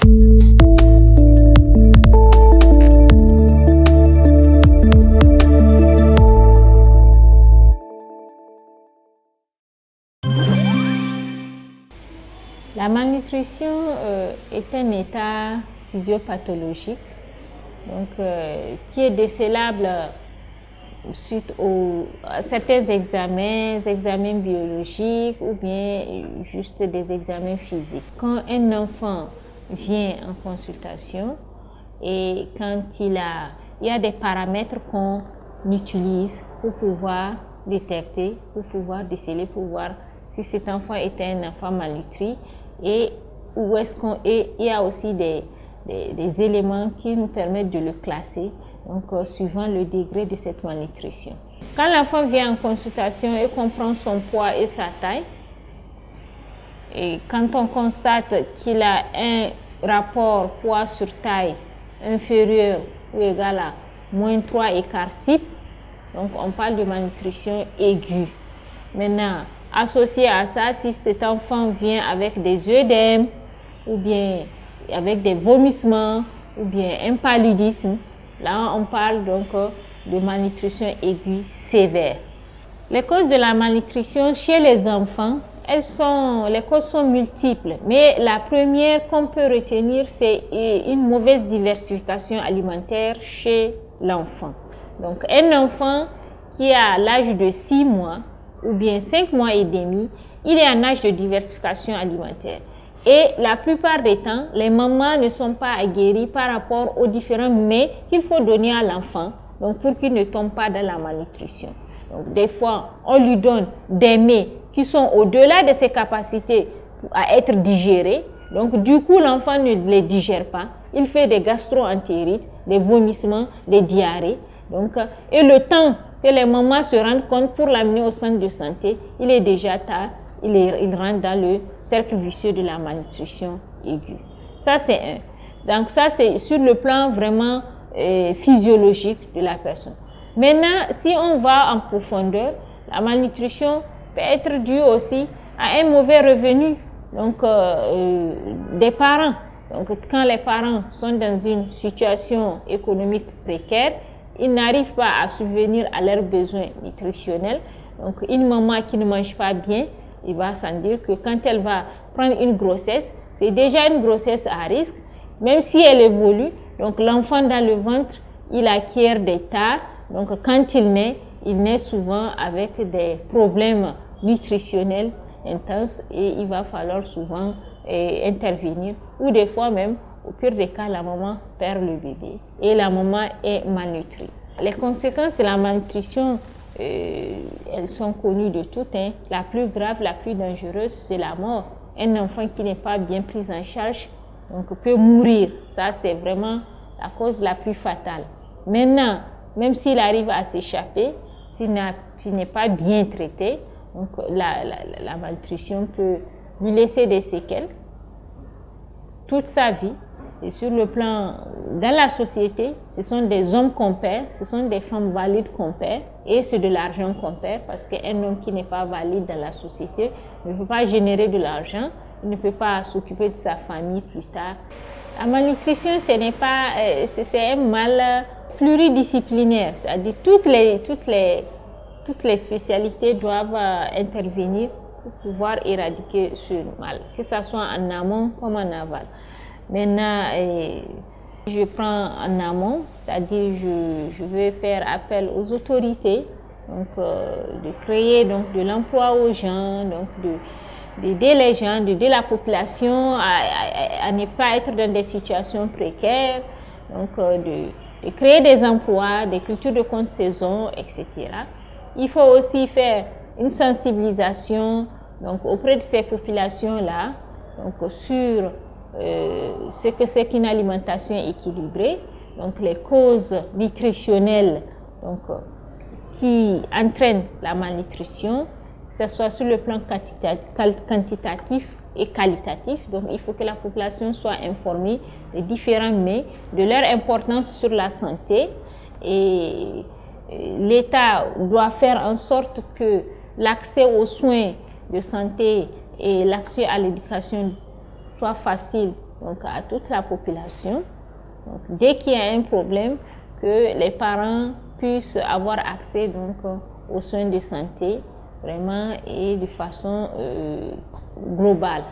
La malnutrition est un état physiopathologique donc, qui est décelable suite à certains examens biologiques ou bien juste des examens physiques. Quand un enfant vient en consultation et quand il y a des paramètres qu'on utilise pour pouvoir détecter, pour pouvoir déceler, pour voir si cet enfant était un enfant malnutri et où est-ce il y a aussi des éléments qui nous permettent de le classer, donc suivant le degré de cette malnutrition. Quand l'enfant vient en consultation et qu'on prend son poids et sa taille, et quand on constate qu'il a un rapport poids sur taille inférieur ou égal à -3 écart type, donc on parle de malnutrition aiguë. Maintenant, associé à ça, si cet enfant vient avec des œdèmes ou bien avec des vomissements ou bien un paludisme, là on parle donc de malnutrition aiguë sévère. Les causes de la malnutrition chez les enfants, les causes sont multiples, mais la première qu'on peut retenir, c'est une mauvaise diversification alimentaire chez l'enfant. Donc un enfant qui a l'âge de 6 mois ou bien 5 mois et demi, il est en âge de diversification alimentaire. Et la plupart des temps, les mamans ne sont pas aguerries par rapport aux différents mets qu'il faut donner à l'enfant, donc pour qu'il ne tombe pas dans la malnutrition. Donc des fois, on lui donne des mets qui sont au-delà de ses capacités à être digérés. Donc du coup, l'enfant ne les digère pas. Il fait des gastro-entérites, des vomissements, des diarrhées. Donc, et le temps que les mamans se rendent compte pour l'amener au centre de santé, il est déjà tard. Il rentre dans le cercle vicieux de la malnutrition aiguë. Ça, c'est un. Donc ça, c'est sur le plan vraiment physiologique de la personne. Maintenant, si on va en profondeur, la malnutrition peut être due aussi à un mauvais revenu donc, des parents. Donc, quand les parents sont dans une situation économique précaire, ils n'arrivent pas à subvenir à leurs besoins nutritionnels. Donc, une maman qui ne mange pas bien, il va sans dire que quand elle va prendre une grossesse, c'est déjà une grossesse à risque, même si elle évolue. Donc, l'enfant dans le ventre, il acquiert des tares. Donc, quand il naît souvent avec des problèmes nutritionnels intenses et il va falloir souvent intervenir. Ou des fois même, au pire des cas, la maman perd le bébé et la maman est malnutrie. Les conséquences de la malnutrition, elles sont connues de toutes. La plus grave, la plus dangereuse, c'est la mort. Un enfant qui n'est pas bien pris en charge donc, peut mourir. Ça, c'est vraiment la cause la plus fatale. Maintenant, même s'il arrive à s'échapper, s'il n'est pas bien traité, donc la malnutrition peut lui laisser des séquelles toute sa vie. Et sur le plan, dans la société, ce sont des hommes qu'on perd, ce sont des femmes valides qu'on perd, et c'est de l'argent qu'on perd, parce qu'un homme qui n'est pas valide dans la société ne peut pas générer de l'argent, il ne peut pas s'occuper de sa famille plus tard. La malnutrition, c'est un mal pluridisciplinaire, c'est-à-dire toutes les spécialités doivent intervenir pour pouvoir éradiquer ce mal, que ce soit en amont comme en aval. Maintenant, je prends en amont, c'est-à-dire je vais faire appel aux autorités, donc de créer donc de l'emploi aux gens, donc d'aider les gens, d'aider la population à ne pas être dans des situations précaires, donc de créer des emplois, des cultures de contre-saison, etc. Il faut aussi faire une sensibilisation donc, auprès de ces populations-là donc, sur ce que c'est qu'une alimentation équilibrée, donc les causes nutritionnelles donc, qui entraînent la malnutrition, que ce soit sur le plan quantitatif et qualitatif. Donc il faut que la population soit informée des différents mets, de leur importance sur la santé, et l'État doit faire en sorte que l'accès aux soins de santé et l'accès à l'éducation soit facile donc à toute la population. Donc, dès qu'il y a un problème, que les parents puissent avoir accès donc aux soins de santé vraiment et de façon globale.